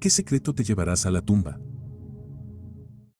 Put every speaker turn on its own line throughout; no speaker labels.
¿Qué secreto te llevarás a la tumba?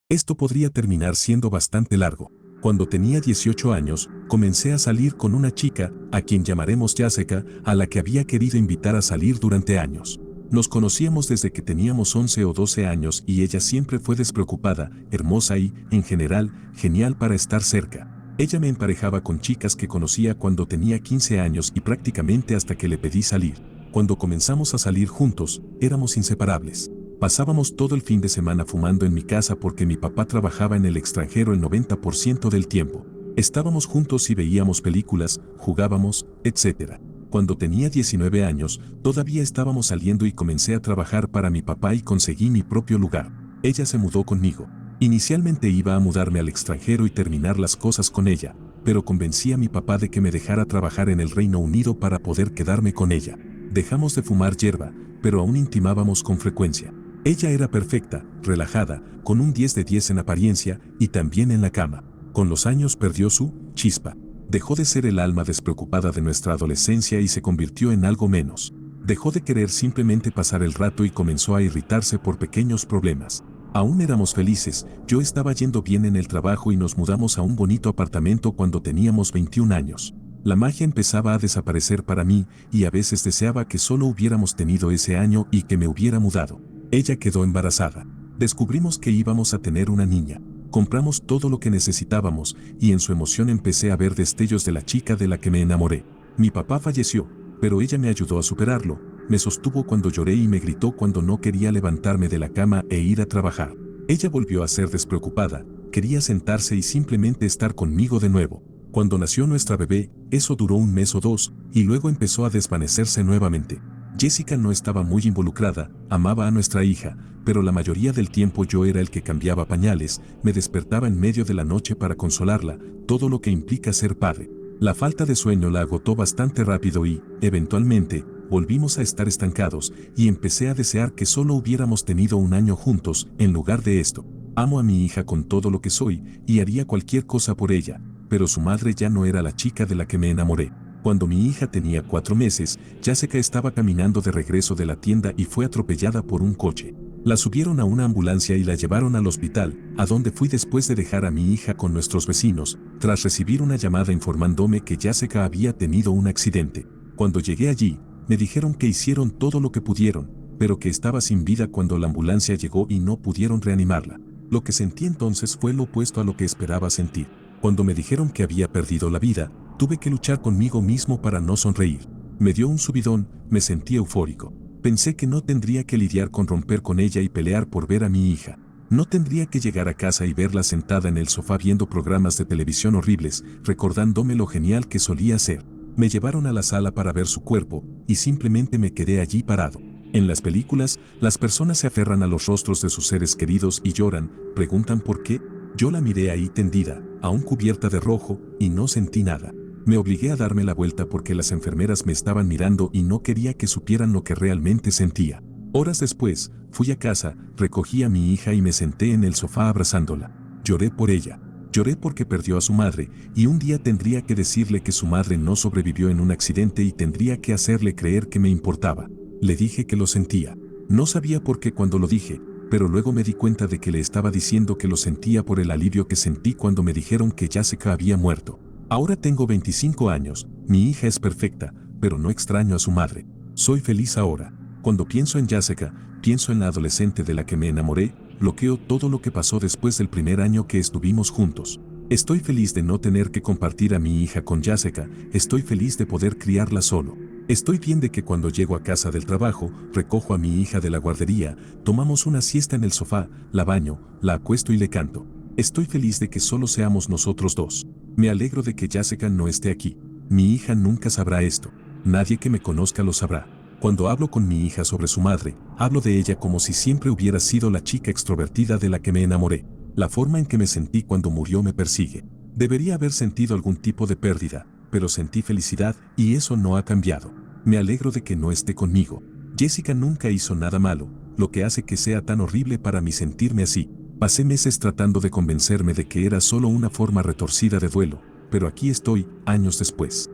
Esto podría terminar siendo bastante largo. Cuando tenía 18 años, comencé a salir con una chica, a quien llamaremos Jessica, a la que había querido invitar a salir durante años. Nos conocíamos desde que teníamos 11 o 12 años y ella siempre fue despreocupada, hermosa y, en general, genial para estar cerca. Ella me emparejaba con chicas que conocía cuando tenía 15 años y prácticamente hasta que le pedí salir. Cuando comenzamos a salir juntos, éramos inseparables. Pasábamos todo el fin de semana fumando en mi casa porque mi papá trabajaba en el extranjero el 90% del tiempo. Estábamos juntos y veíamos películas, jugábamos, etc. Cuando tenía 19 años, todavía estábamos saliendo y comencé a trabajar para mi papá y conseguí mi propio lugar. Ella se mudó conmigo. Inicialmente iba a mudarme al extranjero y terminar las cosas con ella, pero convencí a mi papá de que me dejara trabajar en el Reino Unido para poder quedarme con ella. Dejamos de fumar hierba, pero aún intimábamos con frecuencia. Ella era perfecta, relajada, con un 10 de 10 en apariencia y también en la cama. Con los años perdió su chispa. Dejó de ser el alma despreocupada de nuestra adolescencia y se convirtió en algo menos. Dejó de querer simplemente pasar el rato y comenzó a irritarse por pequeños problemas. Aún éramos felices, yo estaba yendo bien en el trabajo y nos mudamos a un bonito apartamento cuando teníamos 21 años. La magia empezaba a desaparecer para mí y a veces deseaba que solo hubiéramos tenido ese año y que me hubiera mudado. Ella quedó embarazada. Descubrimos que íbamos a tener una niña. Compramos todo lo que necesitábamos y en su emoción empecé a ver destellos de la chica de la que me enamoré. Mi papá falleció, pero ella me ayudó a superarlo, me sostuvo cuando lloré y me gritó cuando no quería levantarme de la cama e ir a trabajar. Ella volvió a ser despreocupada, quería sentarse y simplemente estar conmigo de nuevo. Cuando nació nuestra bebé, eso duró un mes o dos y luego empezó a desvanecerse nuevamente. Jessica no estaba muy involucrada, amaba a nuestra hija, pero la mayoría del tiempo yo era el que cambiaba pañales, me despertaba en medio de la noche para consolarla, todo lo que implica ser padre. La falta de sueño la agotó bastante rápido y, eventualmente, volvimos a estar estancados y empecé a desear que solo hubiéramos tenido un año juntos en lugar de esto. Amo a mi hija con todo lo que soy y haría cualquier cosa por ella, pero su madre ya no era la chica de la que me enamoré. Cuando mi hija tenía 4 meses, Jessica estaba caminando de regreso de la tienda y fue atropellada por un coche. La subieron a una ambulancia y la llevaron al hospital, a donde fui después de dejar a mi hija con nuestros vecinos, tras recibir una llamada informándome que Jessica había tenido un accidente. Cuando llegué allí, me dijeron que hicieron todo lo que pudieron, pero que estaba sin vida cuando la ambulancia llegó y no pudieron reanimarla. Lo que sentí entonces fue lo opuesto a lo que esperaba sentir. Cuando me dijeron que había perdido la vida, tuve que luchar conmigo mismo para no sonreír. Me dio un subidón, me sentí eufórico. Pensé que no tendría que lidiar con romper con ella y pelear por ver a mi hija. No tendría que llegar a casa y verla sentada en el sofá viendo programas de televisión horribles, recordándome lo genial que solía ser. Me llevaron a la sala para ver su cuerpo, y simplemente me quedé allí parado. En las películas, las personas se aferran a los rostros de sus seres queridos y lloran, preguntan por qué. Yo la miré ahí tendida, aún cubierta de rojo, y no sentí nada. Me obligué a darme la vuelta porque las enfermeras me estaban mirando y no quería que supieran lo que realmente sentía. Horas después, fui a casa, recogí a mi hija y me senté en el sofá abrazándola. Lloré por ella. Lloré porque perdió a su madre, y un día tendría que decirle que su madre no sobrevivió en un accidente y tendría que hacerle creer que me importaba. Le dije que lo sentía. No sabía por qué cuando lo dije, pero luego me di cuenta de que le estaba diciendo que lo sentía por el alivio que sentí cuando me dijeron que Jessica había muerto. Ahora tengo 25 años, mi hija es perfecta, pero no extraño a su madre. Soy feliz ahora. Cuando pienso en Jessica, pienso en la adolescente de la que me enamoré, bloqueo todo lo que pasó después del primer año que estuvimos juntos. Estoy feliz de no tener que compartir a mi hija con Jessica, estoy feliz de poder criarla solo. Estoy bien de que cuando llego a casa del trabajo, recojo a mi hija de la guardería, tomamos una siesta en el sofá, la baño, la acuesto y le canto. Estoy feliz de que solo seamos nosotros dos. Me alegro de que Jessica no esté aquí. Mi hija nunca sabrá esto. Nadie que me conozca lo sabrá. Cuando hablo con mi hija sobre su madre, hablo de ella como si siempre hubiera sido la chica extrovertida de la que me enamoré. La forma en que me sentí cuando murió me persigue. Debería haber sentido algún tipo de pérdida, pero sentí felicidad y eso no ha cambiado. Me alegro de que no esté conmigo. Jessica nunca hizo nada malo, lo que hace que sea tan horrible para mí sentirme así. Pasé meses tratando de convencerme de que era solo una forma retorcida de duelo, pero aquí estoy, años después.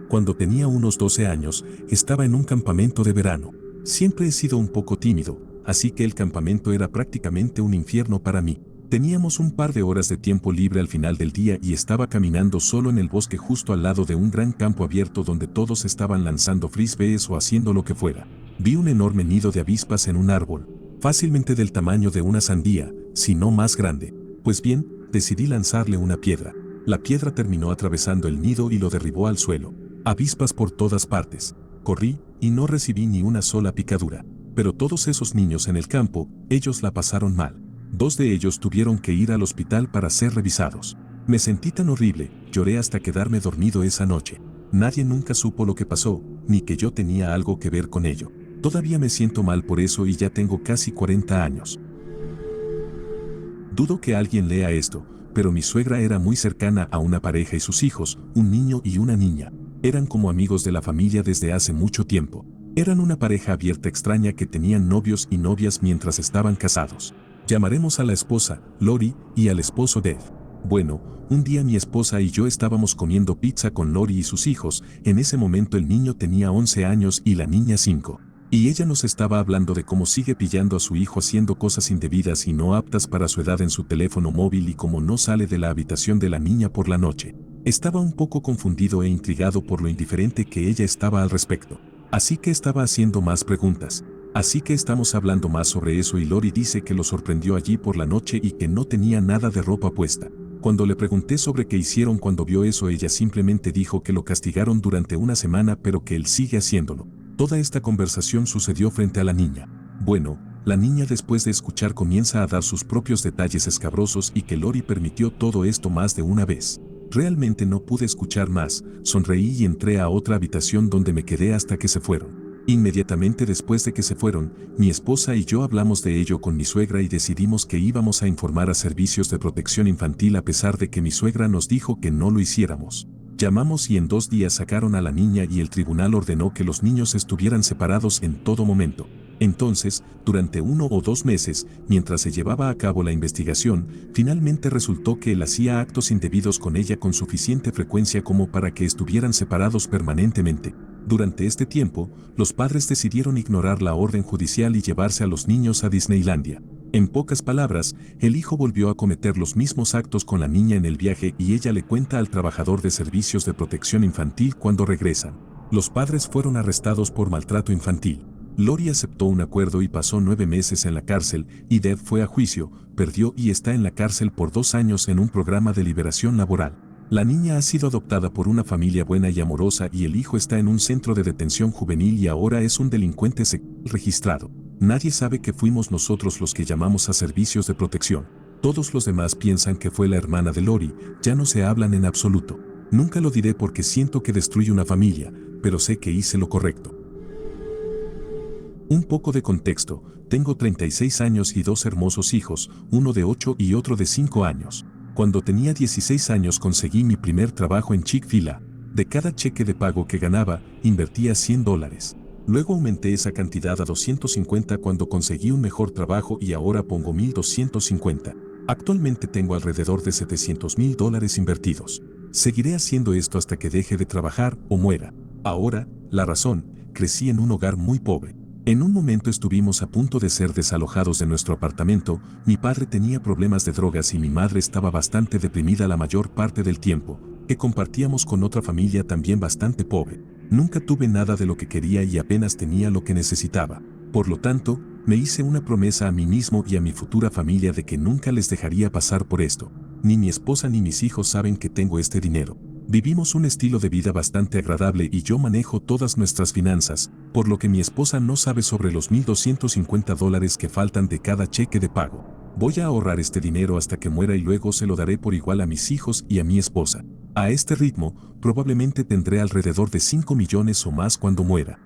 Cuando tenía unos 12 años, estaba en un campamento de verano. Siempre he sido un poco tímido, así que el campamento era prácticamente un infierno para mí. Teníamos un par de horas de tiempo libre al final del día y estaba caminando solo en el bosque justo al lado de un gran campo abierto donde todos estaban lanzando frisbees o haciendo lo que fuera. Vi un enorme nido de avispas en un árbol, fácilmente del tamaño de una sandía, si no más grande. Pues bien, decidí lanzarle una piedra. La piedra terminó atravesando el nido y lo derribó al suelo. Avispas por todas partes. Corrí y no recibí ni una sola picadura. Pero todos esos niños en el campo, ellos la pasaron mal. 2 de ellos tuvieron que ir al hospital para ser revisados. Me sentí tan horrible, lloré hasta quedarme dormido esa noche. Nadie nunca supo lo que pasó, ni que yo tenía algo que ver con ello. Todavía me siento mal por eso y ya tengo casi 40 años. Dudo que alguien lea esto, pero mi suegra era muy cercana a una pareja y sus hijos, un niño y una niña. Eran como amigos de la familia desde hace mucho tiempo. Eran una pareja abierta extraña que tenían novios y novias mientras estaban casados. Llamaremos a la esposa, Lori, y al esposo Dave. Bueno, un día mi esposa y yo estábamos comiendo pizza con Lori y sus hijos. En ese momento el niño tenía 11 años y la niña 5. Y ella nos estaba hablando de cómo sigue pillando a su hijo haciendo cosas indebidas y no aptas para su edad en su teléfono móvil y cómo no sale de la habitación de la niña por la noche. Estaba un poco confundido e intrigado por lo indiferente que ella estaba al respecto. Así que estaba haciendo más preguntas. Así que estamos hablando más sobre eso y Lori dice que lo sorprendió allí por la noche y que no tenía nada de ropa puesta. Cuando le pregunté sobre qué hicieron cuando vio eso, ella simplemente dijo que lo castigaron durante una semana pero que él sigue haciéndolo. Toda esta conversación sucedió frente a la niña. Bueno, la niña después de escuchar comienza a dar sus propios detalles escabrosos y que Lori permitió todo esto más de una vez. Realmente no pude escuchar más, sonreí y entré a otra habitación donde me quedé hasta que se fueron. Inmediatamente después de que se fueron, mi esposa y yo hablamos de ello con mi suegra y decidimos que íbamos a informar a servicios de protección infantil a pesar de que mi suegra nos dijo que no lo hiciéramos. Llamamos y en 2 días sacaron a la niña y el tribunal ordenó que los niños estuvieran separados en todo momento. Entonces, durante 1 o 2 meses, mientras se llevaba a cabo la investigación, finalmente resultó que él hacía actos indebidos con ella con suficiente frecuencia como para que estuvieran separados permanentemente. Durante este tiempo, los padres decidieron ignorar la orden judicial y llevarse a los niños a Disneylandia. En pocas palabras, el hijo volvió a cometer los mismos actos con la niña en el viaje y ella le cuenta al trabajador de servicios de protección infantil cuando regresan. Los padres fueron arrestados por maltrato infantil. Lori aceptó un acuerdo y pasó 9 meses en la cárcel, y Deb fue a juicio, perdió y está en la cárcel por 2 años en un programa de liberación laboral. La niña ha sido adoptada por una familia buena y amorosa y el hijo está en un centro de detención juvenil y ahora es un delincuente sexual registrado. Nadie sabe que fuimos nosotros los que llamamos a servicios de protección. Todos los demás piensan que fue la hermana de Lori, ya no se hablan en absoluto. Nunca lo diré porque siento que destruye una familia, pero sé que hice lo correcto. Un poco de contexto, tengo 36 años y 2 hermosos hijos, uno de 8 y otro de 5 años. Cuando tenía 16 años conseguí mi primer trabajo en Chick-fil-A. De cada cheque de pago que ganaba, invertía $100. Luego aumenté esa cantidad a 250 cuando conseguí un mejor trabajo y ahora pongo 1,250. Actualmente tengo alrededor de $700,000 invertidos. Seguiré haciendo esto hasta que deje de trabajar o muera. Ahora, la razón, crecí en un hogar muy pobre. En un momento estuvimos a punto de ser desalojados de nuestro apartamento, mi padre tenía problemas de drogas y mi madre estaba bastante deprimida la mayor parte del tiempo, que compartíamos con otra familia también bastante pobre. Nunca tuve nada de lo que quería y apenas tenía lo que necesitaba. Por lo tanto, me hice una promesa a mí mismo y a mi futura familia de que nunca les dejaría pasar por esto. Ni mi esposa ni mis hijos saben que tengo este dinero. Vivimos un estilo de vida bastante agradable y yo manejo todas nuestras finanzas, por lo que mi esposa no sabe sobre los $1,250 que faltan de cada cheque de pago. Voy a ahorrar este dinero hasta que muera y luego se lo daré por igual a mis hijos y a mi esposa. A este ritmo, probablemente tendré alrededor de 5 millones o más cuando muera.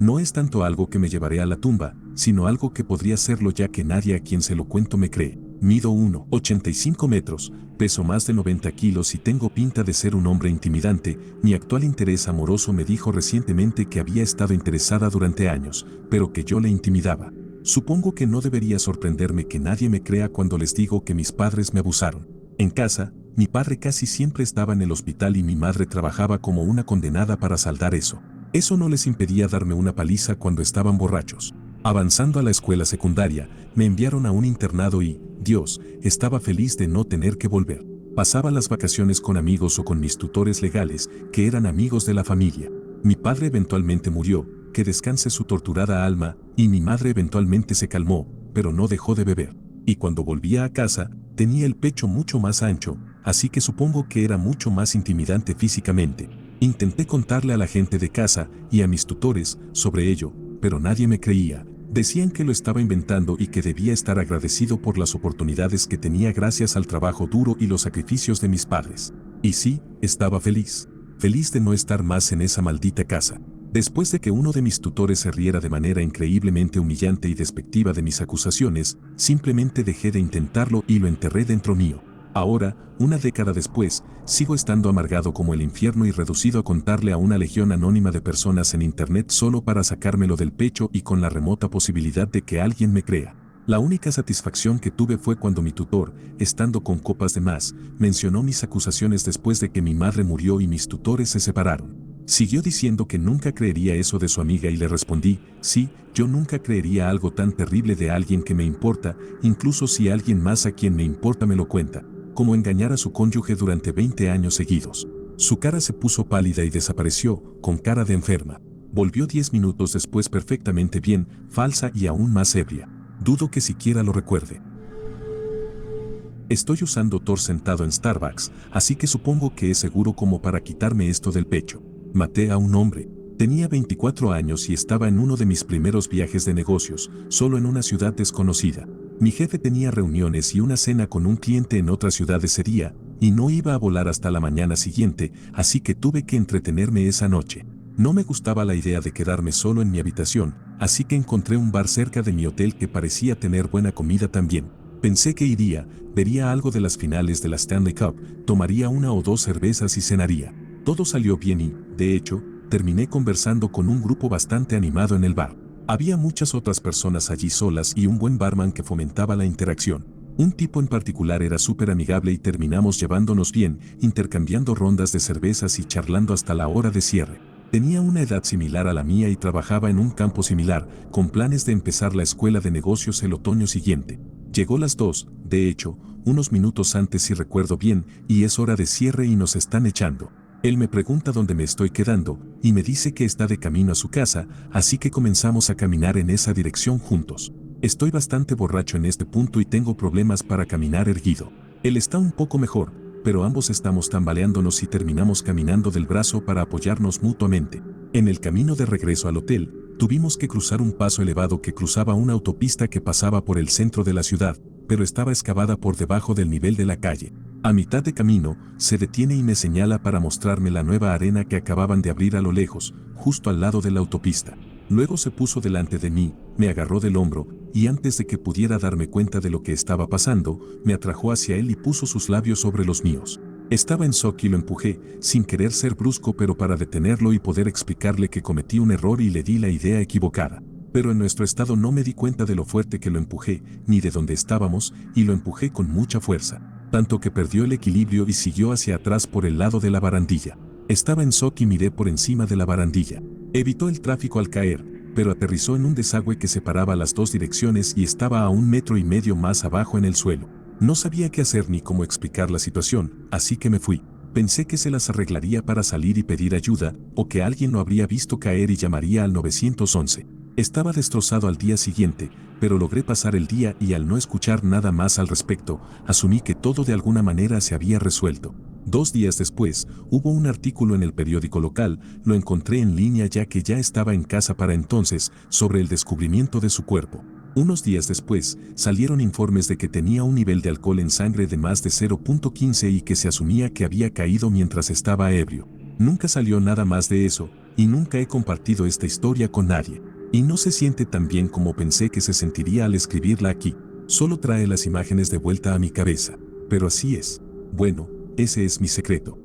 No es tanto algo que me llevaré a la tumba, sino algo que podría serlo ya que nadie a quien se lo cuento me cree. Mido 1,85 metros, peso más de 90 kilos y tengo pinta de ser un hombre intimidante. Mi actual interés amoroso me dijo recientemente que había estado interesada durante años, pero que yo le intimidaba. Supongo que no debería sorprenderme que nadie me crea cuando les digo que mis padres me abusaron. En casa, mi padre casi siempre estaba en el hospital y mi madre trabajaba como una condenada para saldar eso. Eso no les impedía darme una paliza cuando estaban borrachos. Avanzando a la escuela secundaria, me enviaron a un internado y, Dios, estaba feliz de no tener que volver. Pasaba las vacaciones con amigos o con mis tutores legales, que eran amigos de la familia. Mi padre eventualmente murió, que descanse su torturada alma, y mi madre eventualmente se calmó, pero no dejó de beber. Y cuando volvía a casa, tenía el pecho mucho más ancho, así que supongo que era mucho más intimidante físicamente. Intenté contarle a la gente de casa y a mis tutores sobre ello, pero nadie me creía. Decían que lo estaba inventando y que debía estar agradecido por las oportunidades que tenía gracias al trabajo duro y los sacrificios de mis padres. Y sí, estaba feliz. Feliz de no estar más en esa maldita casa. Después de que uno de mis tutores se riera de manera increíblemente humillante y despectiva de mis acusaciones, simplemente dejé de intentarlo y lo enterré dentro mío. Ahora, una década después, sigo estando amargado como el infierno y reducido a contarle a una legión anónima de personas en internet solo para sacármelo del pecho y con la remota posibilidad de que alguien me crea. La única satisfacción que tuve fue cuando mi tutor, estando con copas de más, mencionó mis acusaciones después de que mi madre murió y mis tutores se separaron. Siguió diciendo que nunca creería eso de su amiga y le respondí, sí, yo nunca creería algo tan terrible de alguien que me importa, incluso si alguien más a quien me importa me lo cuenta, como engañar a su cónyuge durante 20 años seguidos. Su cara se puso pálida y desapareció, con cara de enferma. Volvió 10 minutos después perfectamente bien, falsa y aún más ebria. Dudo que siquiera lo recuerde. Estoy usando Tor sentado en Starbucks, así que supongo que es seguro como para quitarme esto del pecho. Maté a un hombre. Tenía 24 años y estaba en uno de mis primeros viajes de negocios, solo en una ciudad desconocida. Mi jefe tenía reuniones y una cena con un cliente en otra ciudad ese día, y no iba a volar hasta la mañana siguiente, así que tuve que entretenerme esa noche. No me gustaba la idea de quedarme solo en mi habitación, así que encontré un bar cerca de mi hotel que parecía tener buena comida también. Pensé que iría, vería algo de las finales de la Stanley Cup, tomaría una o dos cervezas y cenaría. Todo salió bien y, de hecho, terminé conversando con un grupo bastante animado en el bar. Había muchas otras personas allí solas y un buen barman que fomentaba la interacción. Un tipo en particular era súper amigable y terminamos llevándonos bien, intercambiando rondas de cervezas y charlando hasta la hora de cierre. Tenía una edad similar a la mía y trabajaba en un campo similar, con planes de empezar la escuela de negocios el otoño siguiente. Llegó las 2, de hecho, unos minutos antes si recuerdo bien, y es hora de cierre y nos están echando. Él me pregunta dónde me estoy quedando, y me dice que está de camino a su casa, así que comenzamos a caminar en esa dirección juntos. Estoy bastante borracho en este punto y tengo problemas para caminar erguido. Él está un poco mejor, pero ambos estamos tambaleándonos y terminamos caminando del brazo para apoyarnos mutuamente. En el camino de regreso al hotel, tuvimos que cruzar un paso elevado que cruzaba una autopista que pasaba por el centro de la ciudad, pero estaba excavada por debajo del nivel de la calle. A mitad de camino, se detiene y me señala para mostrarme la nueva arena que acababan de abrir a lo lejos, justo al lado de la autopista. Luego se puso delante de mí, me agarró del hombro, y antes de que pudiera darme cuenta de lo que estaba pasando, me atrajo hacia él y puso sus labios sobre los míos. Estaba en shock y lo empujé, sin querer ser brusco pero para detenerlo y poder explicarle que cometí un error y le di la idea equivocada. Pero en nuestro estado no me di cuenta de lo fuerte que lo empujé, ni de dónde estábamos, y lo empujé con mucha fuerza. Tanto que perdió el equilibrio y siguió hacia atrás por el lado de la barandilla. Estaba en shock y miré por encima de la barandilla. Evitó el tráfico al caer, pero aterrizó en un desagüe que separaba las dos direcciones y estaba a 1,5 metros más abajo en el suelo. No sabía qué hacer ni cómo explicar la situación, así que me fui. Pensé que se las arreglaría para salir y pedir ayuda, o que alguien lo habría visto caer y llamaría al 911. Estaba destrozado al día siguiente, pero logré pasar el día y al no escuchar nada más al respecto, asumí que todo de alguna manera se había resuelto. 2 días después, hubo un artículo en el periódico local, lo encontré en línea ya que ya estaba en casa para entonces, sobre el descubrimiento de su cuerpo. Unos días después, salieron informes de que tenía un nivel de alcohol en sangre de más de 0,15 y que se asumía que había caído mientras estaba ebrio. Nunca salió nada más de eso, y nunca he compartido esta historia con nadie. Y no se siente tan bien como pensé que se sentiría al escribirla aquí. Solo trae las imágenes de vuelta a mi cabeza. Pero así es. Bueno, ese es mi secreto.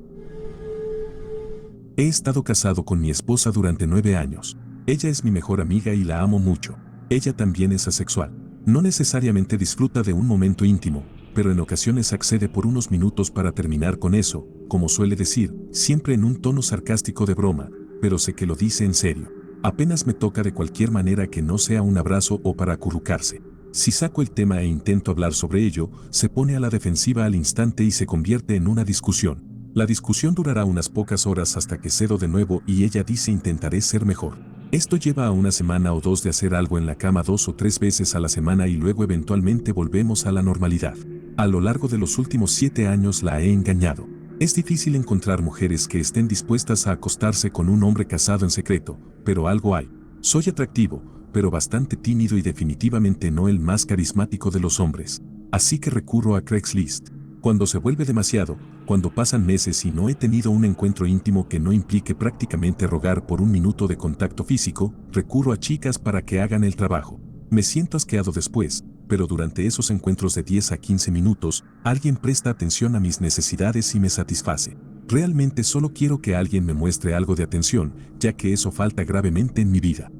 He estado casado con mi esposa durante 9 años. Ella es mi mejor amiga y la amo mucho. Ella también es asexual. No necesariamente disfruta de un momento íntimo, pero en ocasiones accede por unos minutos para terminar con eso, como suele decir, siempre en un tono sarcástico de broma, pero sé que lo dice en serio. Apenas me toca de cualquier manera que no sea un abrazo o para acurrucarse. Si saco el tema e intento hablar sobre ello, se pone a la defensiva al instante y se convierte en una discusión. La discusión durará unas pocas horas hasta que cedo de nuevo y ella dice intentaré ser mejor. Esto lleva a una semana o dos de hacer algo en la cama 2 o 3 veces a la semana y luego eventualmente volvemos a la normalidad. A lo largo de los últimos 7 años la he engañado. Es difícil encontrar mujeres que estén dispuestas a acostarse con un hombre casado en secreto, pero algo hay. Soy atractivo, pero bastante tímido y definitivamente no el más carismático de los hombres. Así que recurro a Craigslist. Cuando se vuelve demasiado, cuando pasan meses y no he tenido un encuentro íntimo que no implique prácticamente rogar por un minuto de contacto físico, recurro a chicas para que hagan el trabajo. Me siento asqueado después, pero durante esos encuentros de 10 a 15 minutos, alguien presta atención a mis necesidades y me satisface. Realmente solo quiero que alguien me muestre algo de atención, ya que eso falta gravemente en mi vida.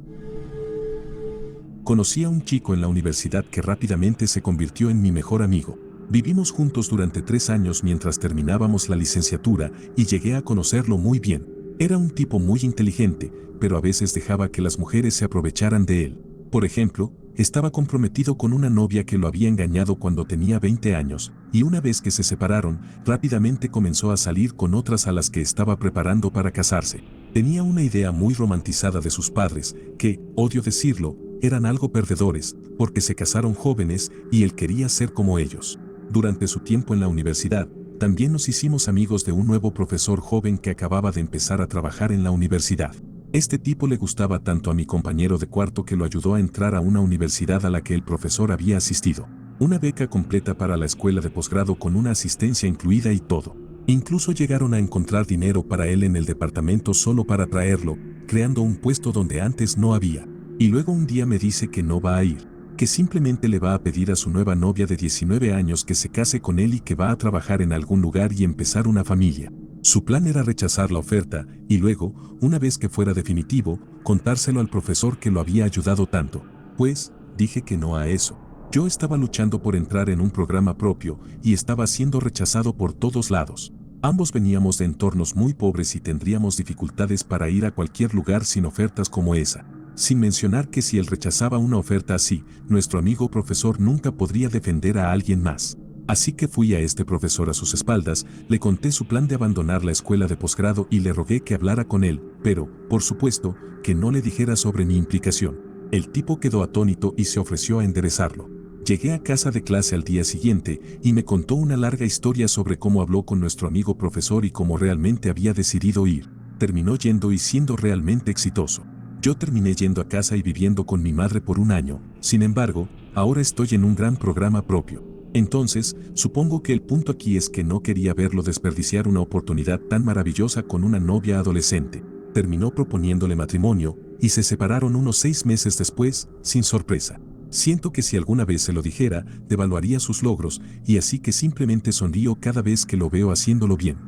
Conocí a un chico en la universidad que rápidamente se convirtió en mi mejor amigo. Vivimos juntos durante 3 años mientras terminábamos la licenciatura y llegué a conocerlo muy bien. Era un tipo muy inteligente, pero a veces dejaba que las mujeres se aprovecharan de él. Por ejemplo, estaba comprometido con una novia que lo había engañado cuando tenía 20 años, y una vez que se separaron, rápidamente comenzó a salir con otras a las que estaba preparando para casarse. Tenía una idea muy romantizada de sus padres, que, odio decirlo, eran algo perdedores, porque se casaron jóvenes y él quería ser como ellos. Durante su tiempo en la universidad, también nos hicimos amigos de un nuevo profesor joven que acababa de empezar a trabajar en la universidad. Este tipo le gustaba tanto a mi compañero de cuarto que lo ayudó a entrar a una universidad a la que el profesor había asistido. Una beca completa para la escuela de posgrado con una asistencia incluida y todo. Incluso llegaron a encontrar dinero para él en el departamento solo para traerlo, creando un puesto donde antes no había. Y luego un día me dice que no va a ir, que simplemente le va a pedir a su nueva novia de 19 años que se case con él y que va a trabajar en algún lugar y empezar una familia. Su plan era rechazar la oferta y luego, una vez que fuera definitivo, contárselo al profesor que lo había ayudado tanto. Pues, dije que no a eso. Yo estaba luchando por entrar en un programa propio y estaba siendo rechazado por todos lados. Ambos veníamos de entornos muy pobres y tendríamos dificultades para ir a cualquier lugar sin ofertas como esa. Sin mencionar que si él rechazaba una oferta así, nuestro amigo profesor nunca podría defender a alguien más. Así que fui a este profesor a sus espaldas, le conté su plan de abandonar la escuela de posgrado y le rogué que hablara con él, pero, por supuesto, que no le dijera sobre mi implicación. El tipo quedó atónito y se ofreció a enderezarlo. Llegué a casa de clase al día siguiente y me contó una larga historia sobre cómo habló con nuestro amigo profesor y cómo realmente había decidido ir. Terminó yendo y siendo realmente exitoso. Yo terminé yendo a casa y viviendo con mi madre por un año, sin embargo, ahora estoy en un gran programa propio. Entonces, supongo que el punto aquí es que no quería verlo desperdiciar una oportunidad tan maravillosa con una novia adolescente. Terminó proponiéndole matrimonio, y se separaron unos 6 meses después, sin sorpresa. Siento que si alguna vez se lo dijera, devaluaría sus logros, y así que simplemente sonrío cada vez que lo veo haciéndolo bien.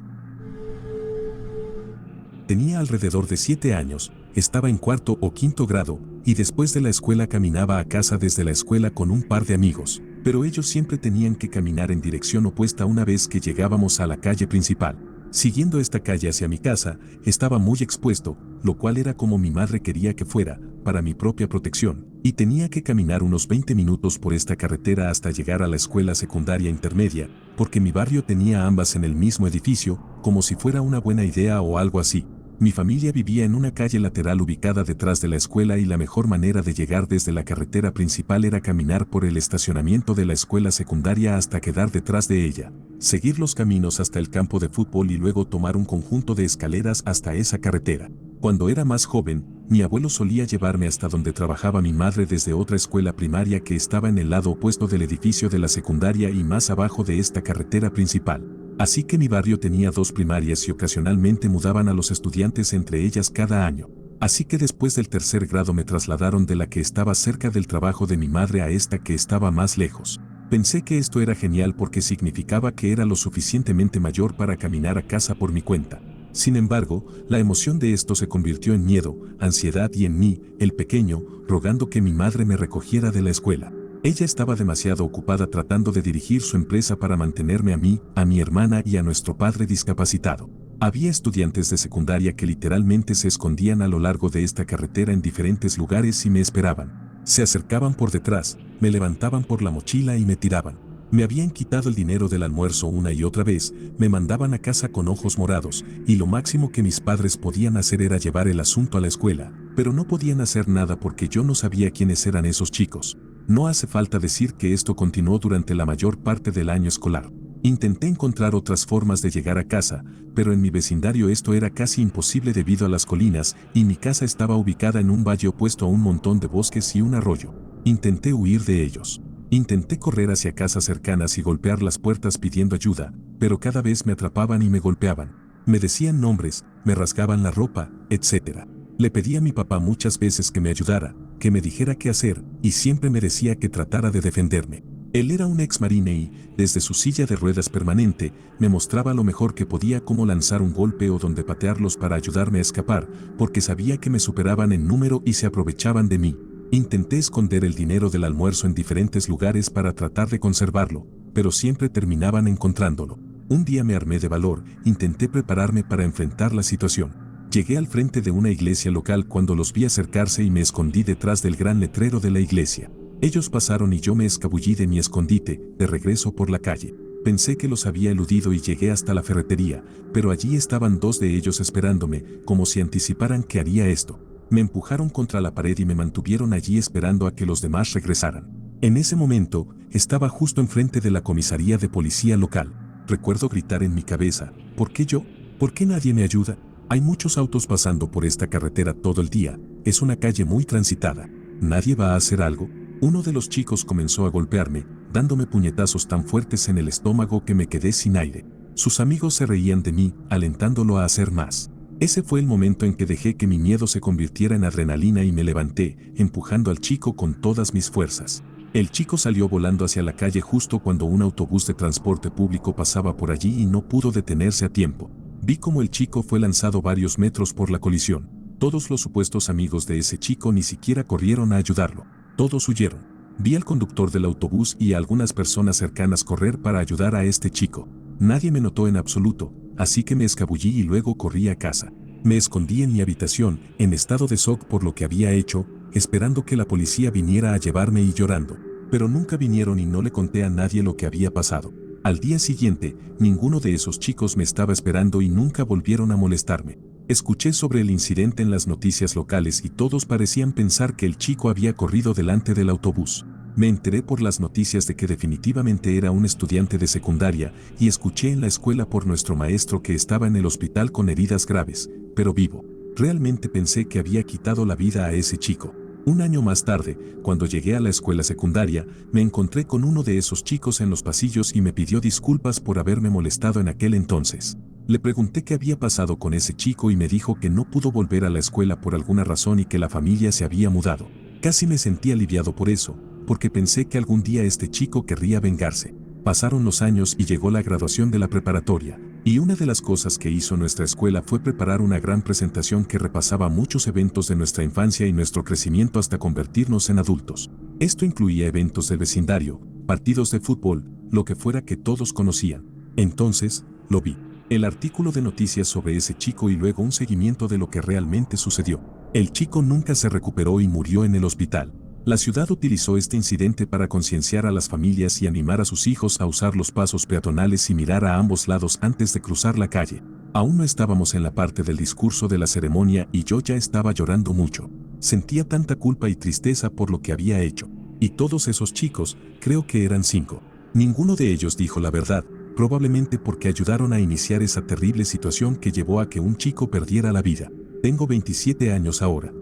Tenía alrededor de 7 años, estaba en cuarto o quinto grado, y después de la escuela caminaba a casa desde la escuela con un par de amigos, pero ellos siempre tenían que caminar en dirección opuesta una vez que llegábamos a la calle principal. Siguiendo esta calle hacia mi casa, estaba muy expuesto, lo cual era como mi madre quería que fuera, para mi propia protección, y tenía que caminar unos 20 minutos por esta carretera hasta llegar a la escuela secundaria intermedia, porque mi barrio tenía ambas en el mismo edificio, como si fuera una buena idea o algo así. Mi familia vivía en una calle lateral ubicada detrás de la escuela y la mejor manera de llegar desde la carretera principal era caminar por el estacionamiento de la escuela secundaria hasta quedar detrás de ella, seguir los caminos hasta el campo de fútbol y luego tomar un conjunto de escaleras hasta esa carretera. Cuando era más joven, mi abuelo solía llevarme hasta donde trabajaba mi madre desde otra escuela primaria que estaba en el lado opuesto del edificio de la secundaria y más abajo de esta carretera principal. Así que mi barrio tenía 2 primarias y ocasionalmente mudaban a los estudiantes entre ellas cada año. Así que después del tercer grado me trasladaron de la que estaba cerca del trabajo de mi madre a esta que estaba más lejos. Pensé que esto era genial porque significaba que era lo suficientemente mayor para caminar a casa por mi cuenta. Sin embargo, la emoción de esto se convirtió en miedo, ansiedad y en mí, el pequeño, rogando que mi madre me recogiera de la escuela. Ella estaba demasiado ocupada tratando de dirigir su empresa para mantenerme a mí, a mi hermana y a nuestro padre discapacitado. Había estudiantes de secundaria que literalmente se escondían a lo largo de esta carretera en diferentes lugares y me esperaban. Se acercaban por detrás, me levantaban por la mochila y me tiraban. Me habían quitado el dinero del almuerzo una y otra vez, me mandaban a casa con ojos morados, y lo máximo que mis padres podían hacer era llevar el asunto a la escuela, pero no podían hacer nada porque yo no sabía quiénes eran esos chicos. No hace falta decir que esto continuó durante la mayor parte del año escolar. Intenté encontrar otras formas de llegar a casa, pero en mi vecindario esto era casi imposible debido a las colinas, y mi casa estaba ubicada en un valle opuesto a un montón de bosques y un arroyo. Intenté huir de ellos. Intenté correr hacia casas cercanas y golpear las puertas pidiendo ayuda, pero cada vez me atrapaban y me golpeaban. Me decían nombres, me rasgaban la ropa, etc. Le pedí a mi papá muchas veces que me ayudara, que me dijera qué hacer, y siempre me decía que tratara de defenderme. Él era un ex marine y, desde su silla de ruedas permanente, me mostraba lo mejor que podía cómo lanzar un golpe o dónde patearlos para ayudarme a escapar, porque sabía que me superaban en número y se aprovechaban de mí. Intenté esconder el dinero del almuerzo en diferentes lugares para tratar de conservarlo, pero siempre terminaban encontrándolo. Un día me armé de valor, intenté prepararme para enfrentar la situación. Llegué al frente de una iglesia local cuando los vi acercarse y me escondí detrás del gran letrero de la iglesia. Ellos pasaron y yo me escabullí de mi escondite, de regreso por la calle. Pensé que los había eludido y llegué hasta la ferretería, pero allí estaban dos de ellos esperándome, como si anticiparan que haría esto. Me empujaron contra la pared y me mantuvieron allí esperando a que los demás regresaran. En ese momento, estaba justo enfrente de la comisaría de policía local. Recuerdo gritar en mi cabeza, ¿por qué yo? ¿Por qué nadie me ayuda? Hay muchos autos pasando por esta carretera todo el día, es una calle muy transitada. ¿Nadie va a hacer algo? Uno de los chicos comenzó a golpearme, dándome puñetazos tan fuertes en el estómago que me quedé sin aire. Sus amigos se reían de mí, alentándolo a hacer más. Ese fue el momento en que dejé que mi miedo se convirtiera en adrenalina y me levanté, empujando al chico con todas mis fuerzas. El chico salió volando hacia la calle justo cuando un autobús de transporte público pasaba por allí y no pudo detenerse a tiempo. Vi cómo el chico fue lanzado varios metros por la colisión. Todos los supuestos amigos de ese chico ni siquiera corrieron a ayudarlo. Todos huyeron. Vi al conductor del autobús y a algunas personas cercanas correr para ayudar a este chico. Nadie me notó en absoluto, así que me escabullí y luego corrí a casa. Me escondí en mi habitación, en estado de shock por lo que había hecho, esperando que la policía viniera a llevarme y llorando. Pero nunca vinieron y no le conté a nadie lo que había pasado. Al día siguiente, ninguno de esos chicos me estaba esperando y nunca volvieron a molestarme. Escuché sobre el incidente en las noticias locales y todos parecían pensar que el chico había corrido delante del autobús. Me enteré por las noticias de que definitivamente era un estudiante de secundaria y escuché en la escuela por nuestro maestro que estaba en el hospital con heridas graves, pero vivo. Realmente pensé que había quitado la vida a ese chico. Un año más tarde, cuando llegué a la escuela secundaria, me encontré con uno de esos chicos en los pasillos y me pidió disculpas por haberme molestado en aquel entonces. Le pregunté qué había pasado con ese chico y me dijo que no pudo volver a la escuela por alguna razón y que la familia se había mudado. Casi me sentí aliviado por eso, porque pensé que algún día este chico querría vengarse. Pasaron los años y llegó la graduación de la preparatoria, y una de las cosas que hizo nuestra escuela fue preparar una gran presentación que repasaba muchos eventos de nuestra infancia y nuestro crecimiento hasta convertirnos en adultos. Esto incluía eventos del vecindario, partidos de fútbol, lo que fuera que todos conocían. Entonces, lo vi. El artículo de noticias sobre ese chico y luego un seguimiento de lo que realmente sucedió. El chico nunca se recuperó y murió en el hospital. La ciudad utilizó este incidente para concienciar a las familias y animar a sus hijos a usar los pasos peatonales y mirar a ambos lados antes de cruzar la calle. Aún no estábamos en la parte del discurso de la ceremonia y yo ya estaba llorando mucho. Sentía tanta culpa y tristeza por lo que había hecho. Y todos esos chicos, creo que eran 5. Ninguno de ellos dijo la verdad, probablemente porque ayudaron a iniciar esa terrible situación que llevó a que un chico perdiera la vida. Tengo 27 años ahora.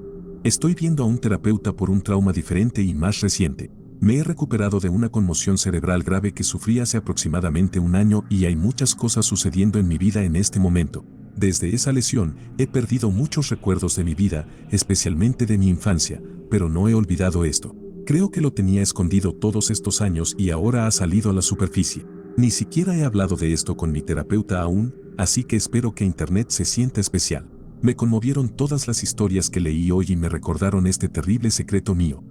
Estoy viendo a un terapeuta por un trauma diferente y más reciente. Me he recuperado de una conmoción cerebral grave que sufrí hace aproximadamente un año y hay muchas cosas sucediendo en mi vida en este momento. Desde esa lesión, he perdido muchos recuerdos de mi vida, especialmente de mi infancia, pero no he olvidado esto. Creo que lo tenía escondido todos estos años y ahora ha salido a la superficie. Ni siquiera he hablado de esto con mi terapeuta aún, así que espero que Internet se sienta especial. Me conmovieron todas las historias que leí hoy y me recordaron este terrible secreto mío.